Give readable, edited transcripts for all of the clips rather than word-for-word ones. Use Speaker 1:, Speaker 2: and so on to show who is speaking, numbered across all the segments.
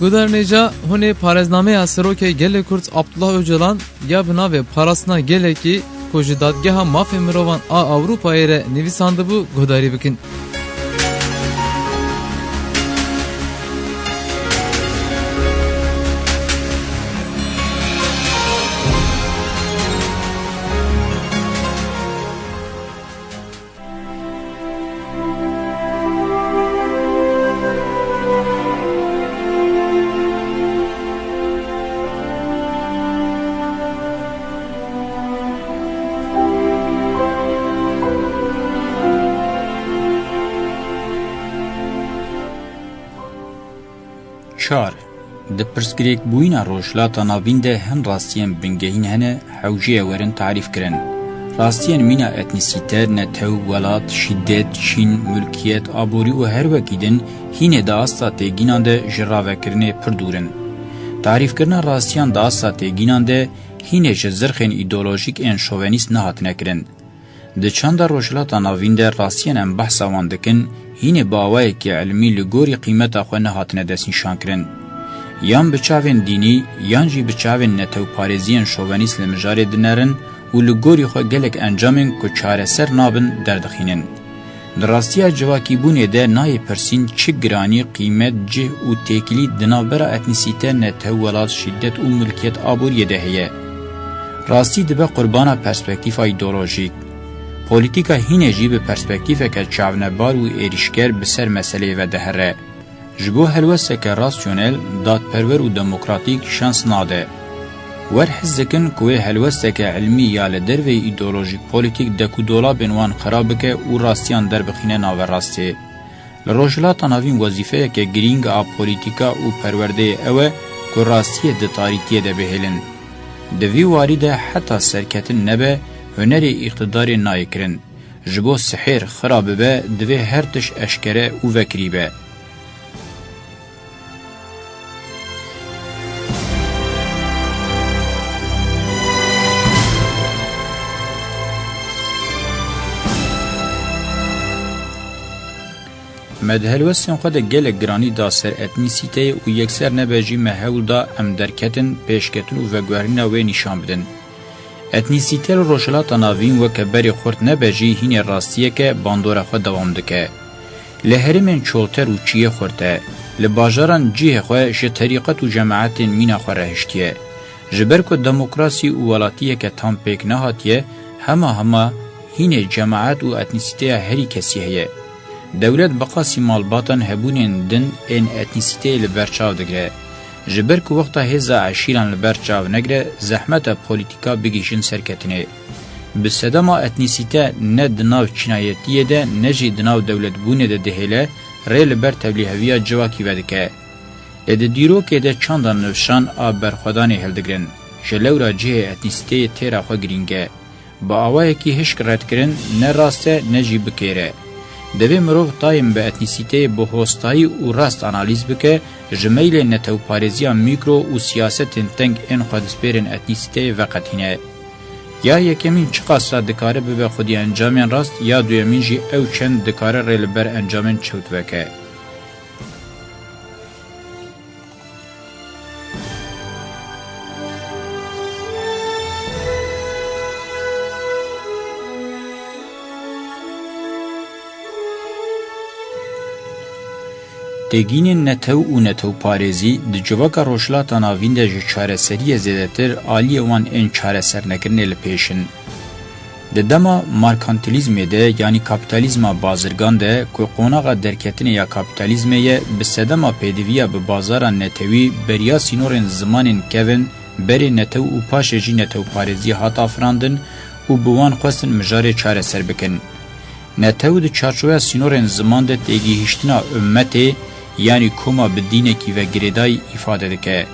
Speaker 1: Guderneca hune parezname asroke gele Kurt Abdullah Öcalan ya bina ve parasına gele ki koji dadgeha mafya mirovan a Avrupa ere nivisandı bu gudari bikin.
Speaker 2: چار د پرسکریک بوینا روشلاتا ناوین ده هن راستین بنگهین هنه حوجیه ورن تعریف کرن. راستین مینا اتنیسیتر نتو ولات شدت چین ملکیت آبوری و هر وکیدن هینه دا استا تیگینان ده جراوه کرنه پردورن. تعریف کرنا راستیان دا استا تیگینان ده هینه جزرخین ایدولوژیک این شوونیست نهات نکرن. ده چند روشلاتا ناوین ده راستین ام بحثا واندکن هینه باوی که علمی لگوری قیمت آخوه نهات ندسین شانکرن. یان بچاوین دینی یان جی بچاوین نتو پارزین شوونیست لمجاره دنرن و لگوری خواه گلک انجامن که چاره سر نابن دردخینن. دراستی جواکی بونه ده نای پرسین چه گرانی قیمت جه و تکلی دنابرا اتنیسیته نتو ولاد شدت و ملکیت آبوری ده هیه. راستی دبه قربانا پرسپکتیف ایدولوژیک. پولیتیکا هینه جی به پرسپکتیف که چاونبار و ایریشگر بسر مسئله و دهره. جبو هلوسته که راسیونل دادپرور و دموکراتیک شانس ناده. ور حزکن کوه هلوسته که علمی یا لدر و ایدولوژیک پولیتیک دکو دولا بنوان خرابکه و راستیان در بخینه ناور راسته. لروجلاتا ناوین وظیفه که گرینگ آب پولیتیکا و پرورده اوه که راستیه ده تاریکیه ده بهلن. دوی واری ده حتی سرکتن نبه هنر اقتدار نایکرن. جبو سحر خرابه به دوی هرتش اشکره و وکری به. مدهلوستین خود گل گرانی دا سر اتنیسیته و یکسر نبجی محول دا ام درکتن پیشکتن و وگوارین و نشان بدن. اتنیسیته روشلاتا ناوین و کبری خورد نبجی هین راستیه که باندور خود دوام دکه. لهرمن چولتر و چیه خورده. لباجاران جیه خواه شه طریقت و جماعت مینا خواه رهشتیه. جبر که دموکراسی و ولاتیه که تام پیک نهاتیه همه هین جماعت و اتنیسیته هری کسی هیه. دولت بقاسی مالباتان هبونین دن این اتنیسیته لبرچاو دگره. جبر که وقتا هزا عشیران لبرچاو نگره زحمت پولیتیکا بگیشن سرکتنه. بسدما اتنیسیته نه دناو چنایتیه ده نه جی دناو دولت بونه ده دهیله ری لبر تبلیغویا جواکی ودکه. لده دیرو که ده چاندان نوشان آب برخودانی هلدگرن. جلورا جه اتنیسیته تیرا خوا گرینگه. با آوائه که هشک رد کرن نه راسته نه جی بکیره. دوی مروف تایم به اتنیسیته به هستایی و راست انالیز بکه جمیل نتو پارزیا میکرو و سیاست تنگ این خودسپیرن اتنیسیته وقتینه. یا یکمین چقاسا دکاره به خودی انجامین راست یا دویمین جی او چند دکاره ریلبر انجامین چوت وکه. تگین نتو و نتو پارزی د جواکا روشلاتا ناوین ده چاره سری زیدتر آلی وان این چاره سر نکرنه لپیشن. ده دما مارکانتلیزم ده یعنی کپیتالیزم بازرگان ده که قوناغا درکتن یا کپیتالیزم یه بسدما پیدویا به بازارا نتوی بریا سینورن زمانین کون بری نتو و پاش جی نتو پارزی هاتا فراندن و بوان خواستن مجاره چاره سر بکن. نتو ده چارچوه سینورن زمان ده تیگی هشتنا امته یعنی کوما بدینه کی و گریدای ifade دکه.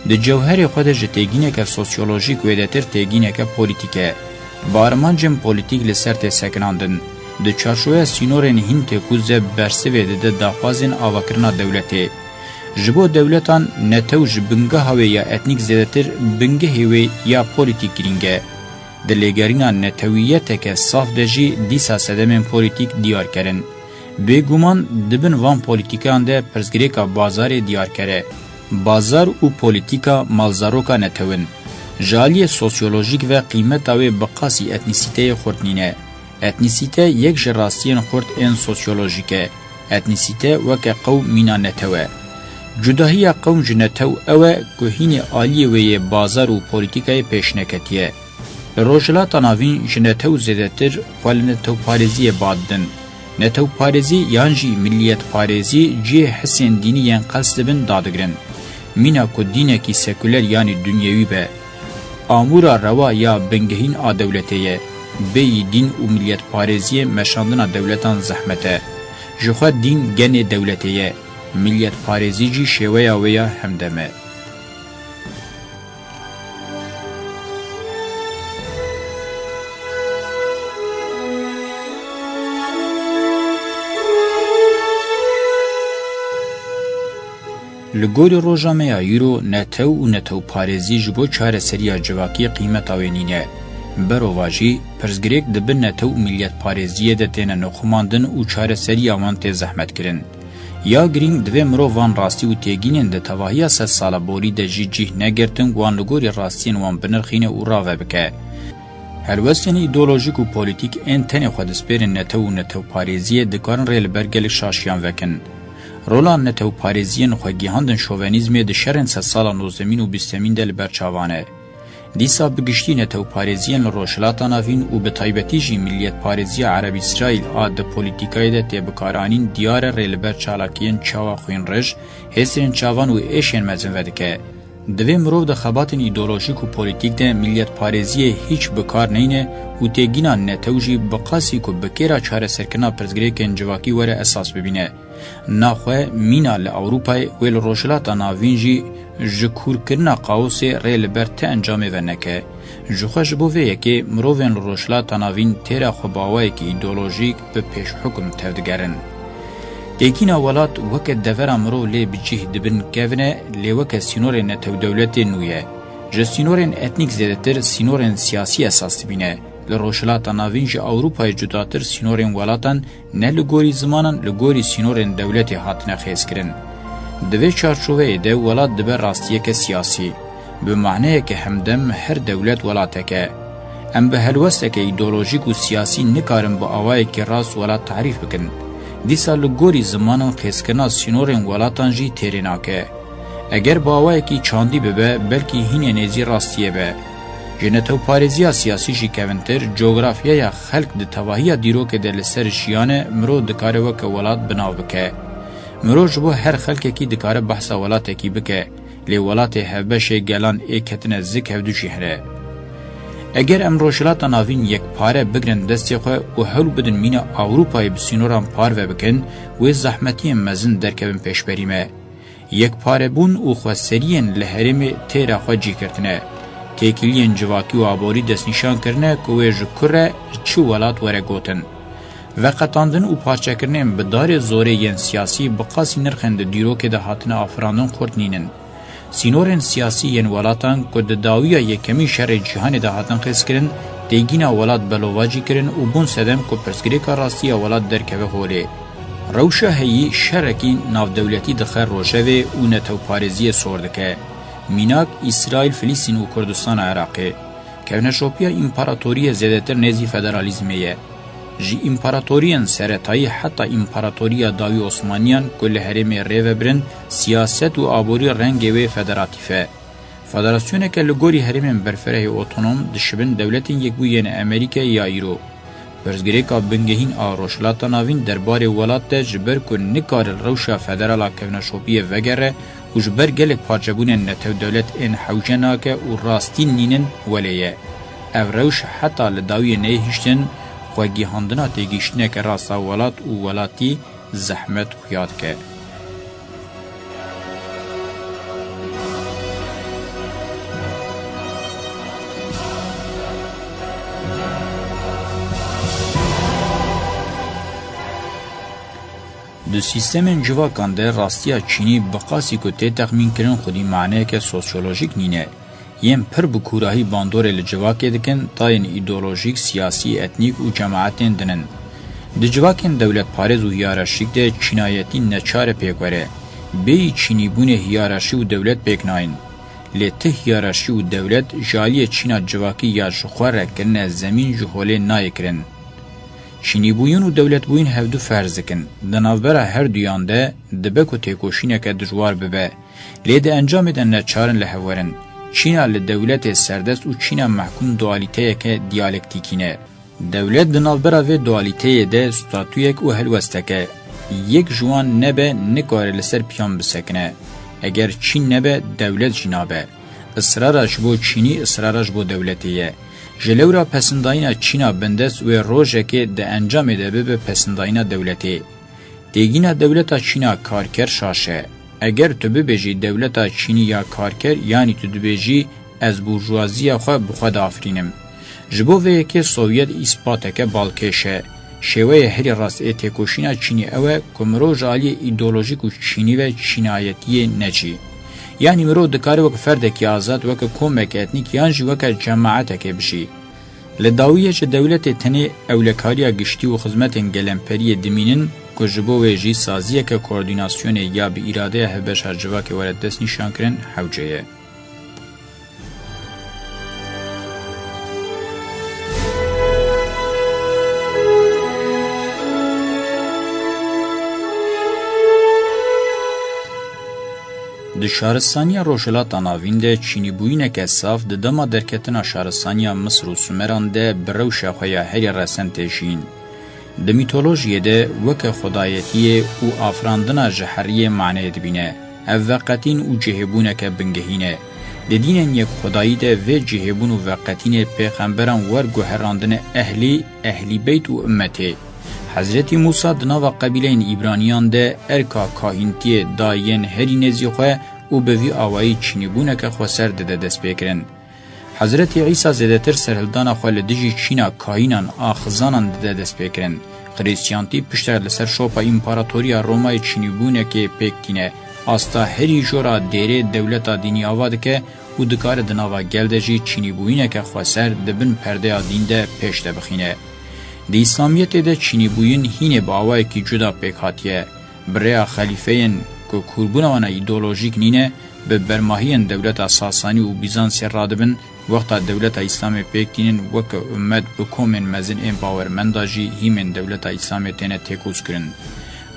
Speaker 2: ده جوهر خود جتگینه که سوسیولوژیک و دتر تگینه که پولیتیکه. بارمانجم پولیتیک لسر تسکناندن. ده چارچوه سینورن هین تکوزه برسوه ده داخوازن آواکرنا دولته. جبو دولتان نتو جبنگه هوی یا اتنیک زیدتر بنگه هوی یا پولیتیک گرینگه. ده لگرینا نتویته که صاف دجی دیسا سدمن پولیتیک دیار کرن. بگومان دبن وان پولیتیکان ده پرزگریکا بازار دیار کره. بازار و پولیتیکا مالزاروکا نتون جالی سوسیولوژیک و قیمت او بقاسی اتنیسیته خورتنینه اتنیسیته یک جراستین خورت این سوسیولوژیکه اتنیسیته وک قوم مینا نتوه جداهی قوم جنتو او گهین آلی وی بازار و پولیتیکای پیشنکتیه روجلات ناوین جنتو زیدتر خال نتو پارزی بادن نتو پارزی یانجی ملیت پارزی جی حسین دینی ین قصد بن دادگرن مینا کو دینه کی سکولر یعنی دنیوی به آمورا روا یا بنگهین آ دولتیه بی دین و ملیت پارزی مشاندنا دولتان زحمته جخوا دین گن دولتیه ملیت پارزی جی شویا ویا همدمه لگوری روژامه یورو نتو و نتو پارزی جبو چاره سریا جواکی قیمت آوینینه برواجی پرزگریک دبن نتو ملیت پارزیه ده تینه نخماندن و چاره سریا وانت زحمت کرن. یا گرینگ دوی مرو وان راستی و تیگینن ده تواهی 3 سال بوری ده جیه نگرتن وان لگوری راستین وان بنرخینه و راوه بکه. هلوستین ایدولوژیک و پولیتیک این تنه خودسپیرن نتو و نتو پارزیه دکارن ریل برگل شاشیان وکن. رولان نتو پاریزیان خوگیهاندن شوونیزمی ده شرن 3 سالا 19 و 20 ده لبرچاوانه. دیسا بگشتی نتو پاریزیان لروشلاتا نافین و به طایبتی جی ملیت پاریزی عربی اسرائیل آد پولیتیکای ده تیبکارانین دیار ریلبر چالاکین چاوا خوین رج، حسین چاوان و ایشین مزن ودکه. دوی مرو ده خباتن ایدولوژیک و پولیتیک ده ملیت پاریزی هیچ بکار نینه و تیگینا نتوجی بقاسی که بکیرا چاره سرکنا پرزگریکن جواکی وره اساس ببینه. ناخواه مینا لأوروپای ویل روشلاتا ناوینجی جکور کرنا قاوسی ریل بر ته انجامه ونکه. جخواه جبوه یکی مرووین روشلاتا ناوین تیرا خوباوه که ایدولوژیک به پیش حکم تودگرن. تیکینا ولات وکه دورا مرو لی بجیه دبن کهونه لی وکه سینور نتو دولت نویه. جه سینورن اتنیک زیدتر سینورن سیاسی اساس بینه. لروشلاتا ناوینج اوروپای جداتر سینورن ولاتن نه لگوری زمانن لگوری سینورن دولتی هاتنه خیز کرن. دوی چارچوه ده ولات دبر راستیه که سیاسی. به معنی که همدم هر دولت ولاته که. ام به هلوسته که ایدولوژیک و سیاسی نکارن با آوائه که راست ولات تعریف بکن. دیسا لگوری زمانن خیز کرنا سینورن ولاتان جی تیریناکه. اگر با آوائه که چاندی ببه بلکی هین نیزی راستیه به. جنتو پارزیا سیاسی جی کونتر جغرافیا یا خلق د تواهی دیرو که دل سر شیانه مرو دکاره وک ولات بناو بکه مرو جبو هر خلق کی دکاره بحث ولات کی بکه لی ولات هبش گلان اکتن زک هودو شهره اگر امروشلات ناوین یک پاره بگرن دستی خو او حل بدن مینا اوروپای بسینوران پار و بکن و زحمتی مزن درکبن پیش بریمه یک پاره بون او خو سرین لهرم تیرا خو جی کرتنه تیکیلین جواکی و آبوری دست نشان کرنه که ویج کره چو ولات وره گوتن. و قطاندن و پارچه کرنه بدار زوره ین سیاسی بقاسی نرخند دیرو که ده هاتن آفراندن خورد نینن. سینورن سیاسی ین ولاتان که ده داویا یکمی شر جهان ده هاتن خیز کرن دیگینا ولات بلواجی کرن و بون سدم که پرسگری که راستی ولات در که خوله. روشه هی شرکی ناو دولتی دخل روشه و نتو پارزی سوردکه. میناک اسرائیل فلسطین و کردستان عراقی که شوپیا امپراتوری زیادتر نزی فدرالیزمیه جی امپراتوریان سرطایی حتی امپراتوریا داوی عثمانیان کل هرم ریو برن سیاست و آبوری رنگ و فدراتیفه فدراسیون که لگوری هرم برفره اوتونوم دشبن دولتین یک بوین امریکا یا ایرو برزگری که بنگهین آروشلاتا ناوین دربار ولات جبر کن نکار روشا فدرالا که شوپیه وگره و جبر گلک پارچبون نتو دولت این حوجنا که و راستین نینن ولیه. او روش حتی لداوی نیهشتن خواهی هندنا تیگیشتنه که راستا ولات و ولاتی زحمت خیاد که. دو سیستم جواکان ده راستیا چینی بقاسی که تی تخمین کرن خودی معنی که سوسیولوژیک نینه. یم پر بکوراهی باندور لجواکی دکن تاین ایدولوژیک سیاسی اتنیک و جماعتین دنن. ده جواکین دولت پارز و هیارشیک ده چینایتی نچار پیکوره. بی چینی بونه هیارشی و دولت پیکناین. لی ته هیارشی و دولت جالی چینا جواکی یا جخواره کرن زمین جهوله نای کرن. چینی بوین و دولت بوین هفدو فرض کن. دنافبرا هر دویان ده دبک و تیکوشینه که دجوار ببه. لی ده انجام دن نچارن لحورن. چینا لدولت سردست و چینا محکوم دوالیته که دیالکتیکینه. دولت دنافبرا و دوالیته ده ستاتویک و هلوستکه. یک جوان نبه نکاره لسر پیان بسکنه. اگر چین نبه دولت جنابه. اصرارش بو چینی اصرارش بو دولتیه. جلورا پسنداینا چینا بندس و روژه که ده انجام ده به پسنداینا دولتی. دیگینا دولتا چینا کارکر شاشه. اگر تو ببیجی دولتا چینی یا کارکر یعنی تو ببیجی از بورژوازی خواه بخواد آفرینم. جبو وی که سوویت اثباته که بالکشه. شوی هری راست تکوشینا چینی اوه کمرو جالی ایدولوژیک و چینی و چینایتی نچی. یعنی مرو دکاره وک فردکی آزاد وک کومک اتنیک یانجی وک جماعت که بشی. لداویه چه دولت تنی اولکاریا گشتی و خدمتن گلمپری دمینن که جبو ویجی سازیه که کوردیناسیون یا به اراده هبش هرجوا که ورد دست نشان کرن حوجهه. د شهرستانیا روشلاتا ناوین ده چینی بوینه که صاف ده دما درکتنا شهرستانیا مصر و سومران ده بروشه خویا هری رسن تشین. ده میتولوژیه ده وک خدایتیه و آفراندنا جهریه معنی دبینه. اوقتین و جهبونه که بنگهینه. ده دینن یک خدایی ده و جهبون و وقتین پیغمبران ورگو هراندن اهلی بیت و امته. حضرت موسی دناو قبیلین ایبرانیان ده ارکا کاهینتی داین هری نزی خواه و بوی آوائی چینی بونه که خواه سر ده دست بکرن. حضرت عیسی زده تر سرهلدان خواه لدجی چینا کاهینان آخزانان ده دست بکرن. خریسیانتی پشتر لسر شوپا امپاراتوریا رومای چینی بونه که پیکتینه. آستا هری جورا دیره دولتا دینی آواده که و دکار دناوا گلدجی چینی بوینه که خواه سر دبن پرده دین ده پیش ده بخینه. دی اسلامیت ده چینی بوین هینه با آوائی که جدا پیک هاتیه. برای خلیفین که کوربونوانا ایدولوژیک نینه به برماهین دولت ساسانی و بیزانسی رادبن وقتا دولت اسلام پیکتینن وک امت بکومن مزن این باورمنداجی هیمن دولت اسلام تینه تکوز کرن.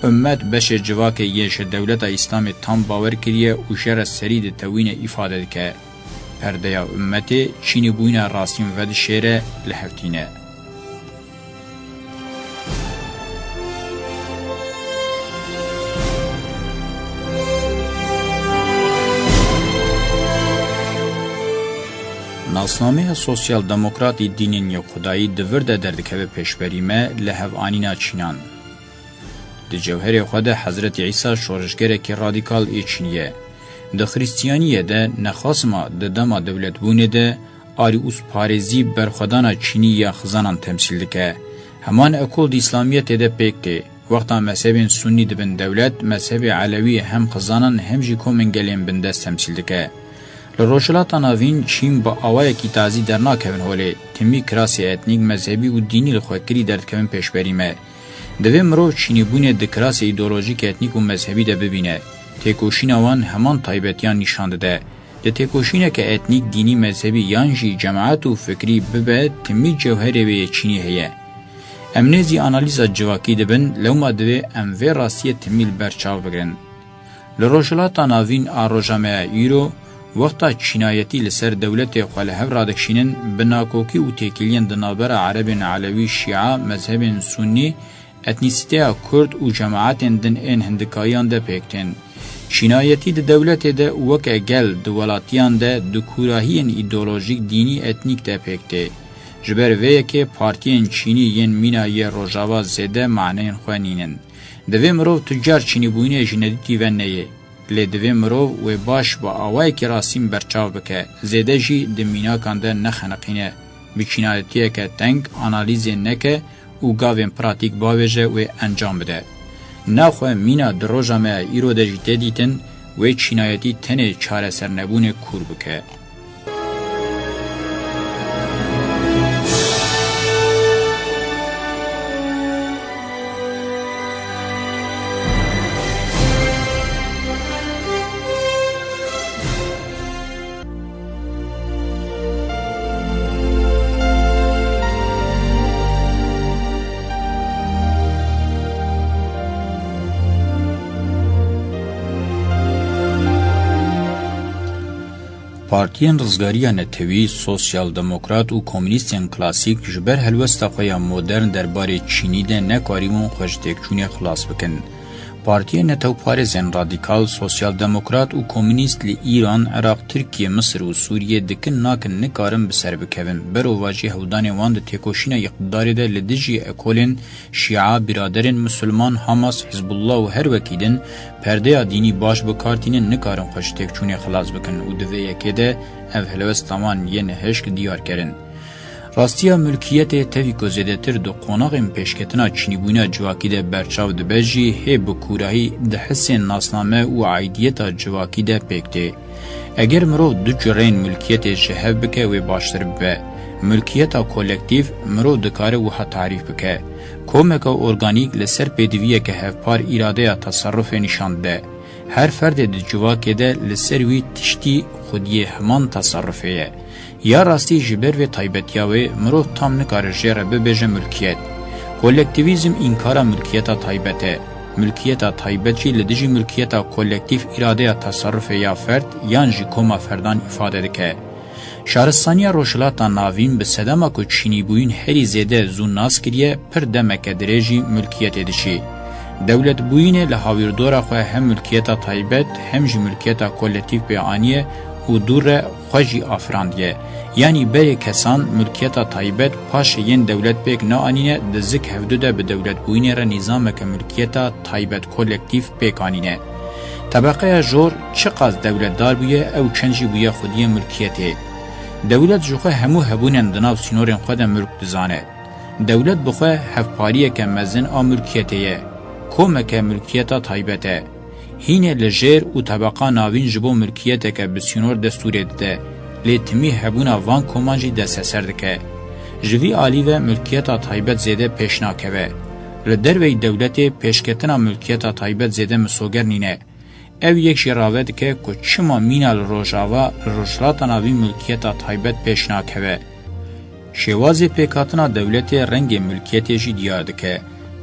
Speaker 2: امت بشه جواک یش دولت اسلام تام باور کریه و شر سرید توین افاده که پرده امت چینی بوین راستین ود شیره لحفتینه. ناسنامه سوسیال دموکراتی دینین یا خدایی دورده دردکه پیشبریمه لحو آنینا چینان. ده جوهر خود حضرت عیسی شورشگره که رادیکال ای چینیه. ده خریستیانیه ده نخاسما ده دما دولت بونه ده آریوس پارزی برخودانا چینی یا خزانان تمثیل دکه. همان اکول ده اسلامیت ده پیکته. وقتا مذهب سنی ده بن دولت مذهب علوی هم خزانان هم جی کومنگلین بندست تمثیل دکه. لروشلاتا ناوین چین با آوای کی تازی در ناکوین هولی تمی کراسی اتنیک مذهبی و دینی لخوکری درد کوین پیش بریمه. دوی مرو چینی بونه ده کراسی ایدولوژیک اتنیک و مذهبی ده ببینه. تیکوشین آوان همان تایبتیان نشانده ده. ده تیکوشینه که اتنیک دینی مذهبی یانجی جماعت و فکری ببه تمی جوهره وی چینی هیه. امنیزی آنالیزا جواکی ده بن لوما دوی اموی راستی تمیل برچاو بگرن. لروشلاتا ناوین آروژامه ایرو وقتا چینایتی لسر دولت خلهو رادکشینن بناکوکی و تکیلین دنابر عرب علوی شیعه مذهب سنی اتنیسیته کرد و جماعت دن این هندکایان ده پیکتن. چینایتی ده دولت ده وکا گل دولاتیان ده دکوراهین ایدولوژیک دینی اتنیک ده پیکته. جبر ویه که پارتین چینی ین مینای روژاوا زده معنین خوانینن. دوی مرو تجار چینی بوینه جندیتی و نیه. لدوی مرو و باش با آوائی که راسیم برچاو بکه زیده جی دمینا کنده نخنقینه بچینایتیه که تنگ آنالیزی نکه و گاوین پراتیک باویجه و انجام بده. ناخواه مینا دروژامه ایرو دجیده دیتن و چینایتی تنه چاره سر نبونه کور بکه. Partiyên Rizgariya Netewî, Sosyal Demokrat û Komünîstên Klasîk ji ber helwesta xwe ya modern derbarê Çînî de nekarîbûn xwe ji têkçûnê xilas bikin. Partiyên Netewparêzên Radîkal, Sosyal Demokrat û Komünîst li İran, Iraq, Tirkiye, Misir û Sûriye dikin nakin nikarin bi ser bikevin. Berova jî hewdanê wan di têkoşîna iqtidarê de li dijî ekolên Şîa, biraderên Müslüman, Hamas, Hizbullah û her wekî din perdeya dînî baş bikartînin nikarin xwe ji têkçûnê xilas bikin û di vê yekê de ev helwesta wan yên hişk diyar kirin. Rastiya mülkiyetê tevî ku zêdetir di qonaxên pêşketina çînîbûna civakî de berçav dibe jî hê bi kûrahî di hisên nasname û aidiyeta civakî de pêk tê. Eger mirov du cirên mülkiyetê ji hev bike wê baştir bibe. Mülkiyeta kolektiv mirov dikare wiha tarîf bike. Komeka organîk li ser pêdiviyeke hevpar îradeya tasarrufê nîşan dide. Her ferdê di civakê de li ser wî tiştî xwediyê heman tasarrufê ye. Ya rastî ji ber vê taybetiya wê mirov tam nikare jê re bibêje mülkiyet. Kolektivîzm înkara mülkiyeta taybet e. Mülkiyeta taybet jî li dijî mülkiyeta kolektiv îradeya tasarrufê ya ferd yan jî koma ferdan îfade dike. Şaristaniya Rojhilata Navîn bi sedema ku çînîbûyîn herî zêde zû nas kiriye pir demeke dirêjî mülkiyetê dişî. Dewletbûyînê li hawirdora xwe hem mülkiyeta taybet hem jî mülkiyeta kolektiv pê aniye û dûr re xwe jî afirandiye. Yani berê kesan mülkiyeta taybet paşê yên dewlet pêk neanîne di zik hevdû de bi dewletbûyînê re nîzameke mülkiyeta taybet kolektiv pêk anîne. Tebeqeya jor çi qas dewletdar bûye ew çend jî bûye xwediyê mülkiyetê. Dewlet ji xwe hemû hebûnên di nav sînorên xwe de mülk dizane. Dewlet bi xwe hevpariyeke mezin a mülkiyetê ye. Komeke mülkiyeta taybet e. Hînê li jêr û tebeqa navîn ji bo mülkiyeteke bi sînor destûrê dide. Lê timî hebûna van koman jî desteser dike. Ji vî alî ve mülkiyeta taybet zêde pêş nakeve. Li derveyî dewletê pêşketina mülkiyeta taybet zêde misoger nîne. Ev yek jî rave dike ku çima mîna li Rojava li Rojhilata Navîn mülkiyeta taybet pêş nakeve. Şêwazê pêkhatina dewletê rengê mülkiyetê jî diyar dike.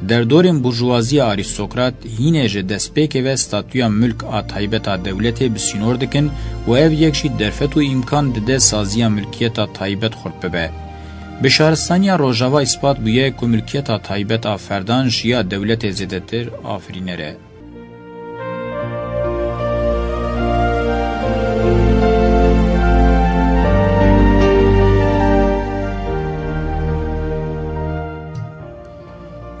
Speaker 2: Derdorên burjuwaziya arîstokrat hînê ji destpêkê ve statûya mülk a taybeta dewletê bi sînor dikin û ev yek jî derfet û îmkan dide saziya mülkiyeta taybet xurt bibe. Bi şaristaniya Rojava ispat bûye ku mülkiyeta taybet a ferdan jiya dewletê zêdetir afirînere.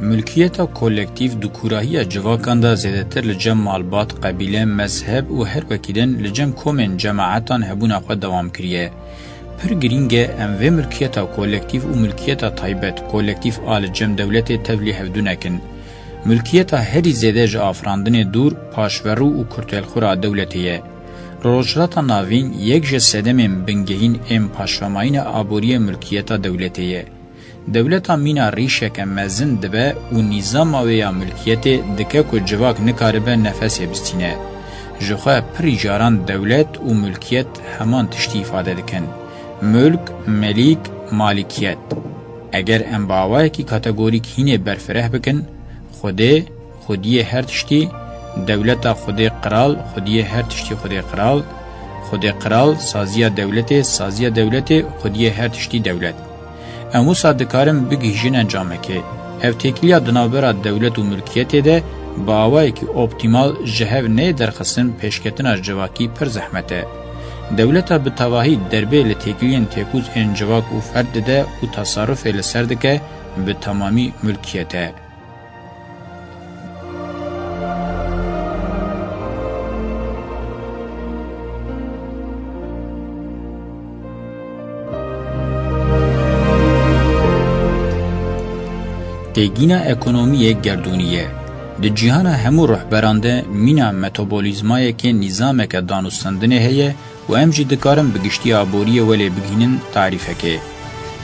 Speaker 2: Mülkiyeta kolektiv du kurahiya civakan da zêdetir li cem malbat, qebîle, mezheb û her wekîden li cem komên cemaetan hebûna xwe dewam kiriye. Pir girîng e em vê mülkiyeta kolektiv û mülkiyeta taybet kolektiv a li cem dewletê tevlî hevdû nekin. Mülkiyeta herî zêde ji afirandinê dûr, paşverû û kurtêlxur a dewletê ye. Rojhilata Navîn yek ji sedemên bingehîn êm paşvemayîna aboriyê mülkiyeta dewletê ye. Dewleta mîna rîşeke mezin dibe û nîzama wê ya mülkiyetê dike ku civak nikaribe nefesê bistîne. Ji xwe pirî caran dewlet û mülkiyet heman tiştî îfade dikin. Mülk, melîk, malikiyet. Eger em bawayekî kategorîk hînê berfireh bikin, Xwedê, xwediyê her tiştî, dewleta Xwedê qiral, xwediyê her tiştî Xwedê qiral, Xwedê qiral, saziya dewletê, saziya dewletê, xwediyê her tiştî dewlet. Em wisa dikarin bigîjin encamekê. Ev têkiliya dinavbera dewlet û mülkiyetê de bi awayekî optîmal ji hev nê derxistin pêşketina civakî pir zehmet e. Dewleta bi tevahî derbê li têkiliyên têkûz ên civak û ferd dide û tasarrufê li ser dike bi temamî mülkiyet e. Têgîna ekonomiyê gerdûnî ye. Di cîhana hemû rihberan de mîna metabolîzmayekê nîzameke danûstandinê heye û em jî dikarin bi giştî aboriyê welê bigînin tarîfekê.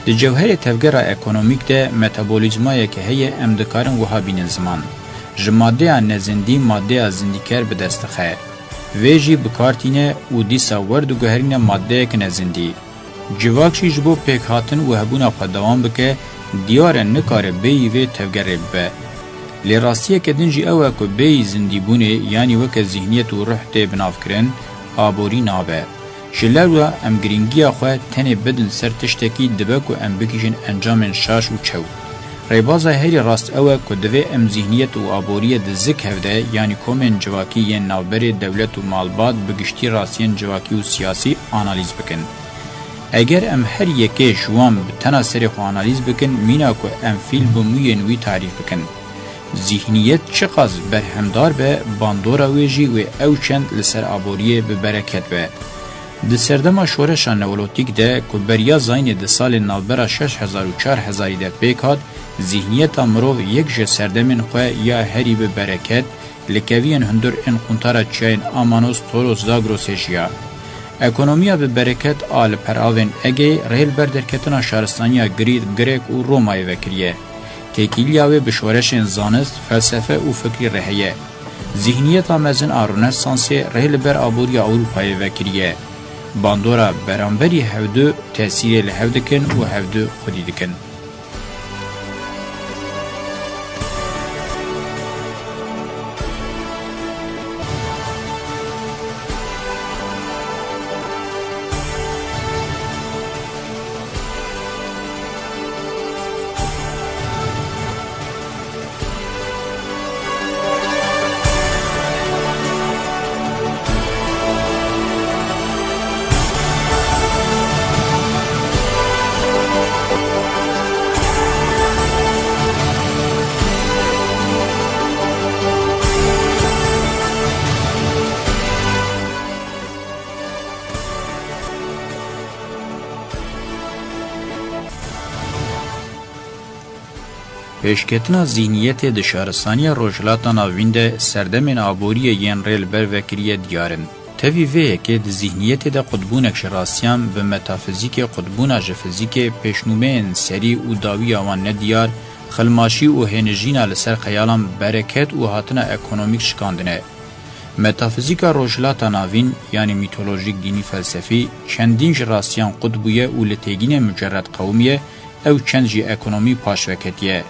Speaker 2: Di cewherê tevgera ekonomîk de metabolîzmayeke heye em dikarin wiha bînin ziman. Ji maddeya nezindî maddeya zindîker bi dest dixe. Vê jî bikartîne û dîsa werdigihîne maddeyek nezindî. Civak jî ji bo pêkhatin û hebûna xwe dewam bike, diyare nikare bêyî vê tevgerê bibe. Lê rastiyeke din jî ew e ku bêyî zindîbûnê yanî weke zihniyet û ruh tê binavkirin, aborî nabe. جلوه ام گرینگیا خو تنه بدن سر تشتکی دبه کو ام بکیجن انجام شاش و چو ریبازا هری راست اوه که دوی ام ذهنیت و آبوریه ده زک هفده یعنی کومن جواکی ین نوبری دولت و مالبات بگشتی راستین جواکی و سیاسی آنالیز بکن. اگر ام هر یکی جوان به تناسری خو آنالیز بکن مینا که ام فیل بموی نوی تعریف بکن. ذهنیت چقدر برهمدار به باندورا ویجی و او چند لسر آبوریه به برکت به. د سردما شورش نولوتیک ده که بریا زاین ده سال نالبرا 6000 و 4000 ده پیکاد ذهنیت امرو یک جه سردمین خواه یا هری به برکت لکوین هندر ان قنطار چین آمانوس توروس زاگروسیجیا. اکونومیا به برکت آل پراوین اگه ریل بردرکتنا شهرستانیا گرید گریک و رومای وکریه. تکیلیاوی به شورش زانست فلسفه و فکری رهیه. ذهنیت آمزن آرونسانسی ریل بر آبوریا اروپای وکریه. باندورا برانبری هفدو تأثیر لهفدکن و هفدو خودی دکن. پیشکتنا ذهنیت د شهرستانی روجلاتا ناوینده سردمین آبوری ین ریل بر وکریه دیارن. تاوی وی که د ذهنیت د قطبونک شراسیان به متافیزیک قطبونا جفیزیک پیشنومین سری و داوی آوان ندیار خلماشی و هنجینا لسر خیالان برکت و هاتنا اکونومیک شکاندنه. متافیزیکا روجلاتا ناوین یعنی میتولوژیک دینی فلسفی چندین شراسیان قطبویه و لتگین مجرد قومیه او چند جی اکونومی پاشوکتیه.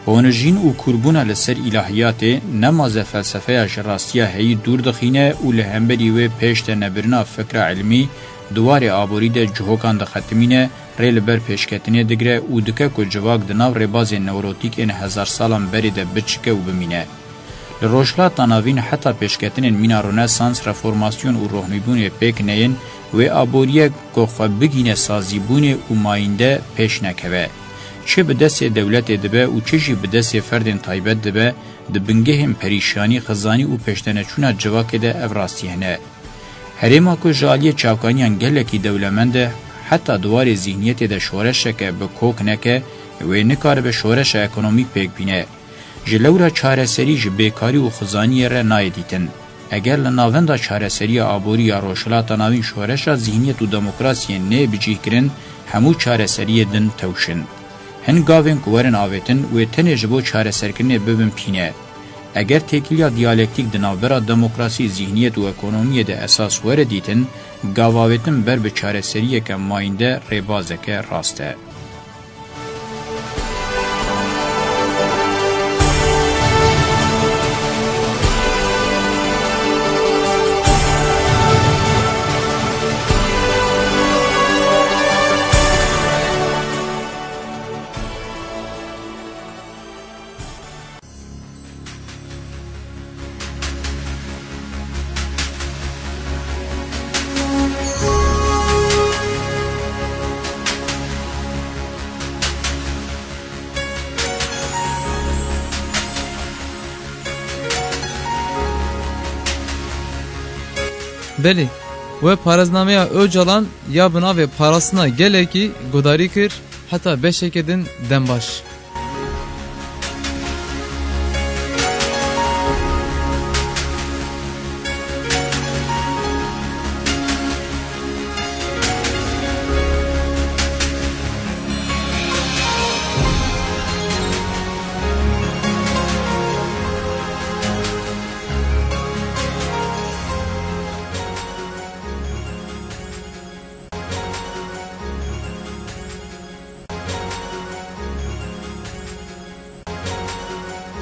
Speaker 2: اونجین و کربونا لسر الهیات نماز فلسفه جراستیا هی دور دخینه و لهمبری و پیشت نبرنا فکر علمی دوار آبوری ده جهوکان ده ختمینه ریل بر پیشکتنه دگره و دکه که جواک دناو رباز نوروتیک این 1000 سالان بری ده بچکه و بمینه. لروشلات تناوین حتی پیشکتنه مینا رونسانس رفورماسیون و روحنیبون پیک نین و آبوریه که خواه بگینه سازیبون و ماینده پیش نکوه. چه به دست دولت دبه و چه به دست فرد تایبت دبه دبنگه هم پریشانی خزانی و پشتنچونا جواک ده افراستیهنه. هرما که جالی چاوکانیان گلکی دولمنده حتی دوار ذهنیت ده شورش که به کوک نکه و نکار به شورش اکونومیک پیک بینه. جلورا چاره سری جبیکاری و خزانی را نایدیتن. اگر لناوندا چاره سری آبوری یا روشلات ناوین شورش ذهنیت و دموکراسی نه بجیه کرن همو چاره سری دن توشن. هنگاوین کوورن آویتن و تنه جبو چاره سرکنه ببن پینه. اگر تکیلیا دیالکتیک دنابرا دموکراسی ذهنیت و اکونومی ده اساس وردیتن، گاواویتن بر به چاره سریه که ماینده ریبازه که راسته.
Speaker 1: بله و پارزنامه اوجالان یا بنا و پاراسنا گله کی گداری کر حتی بشکدن دنباش.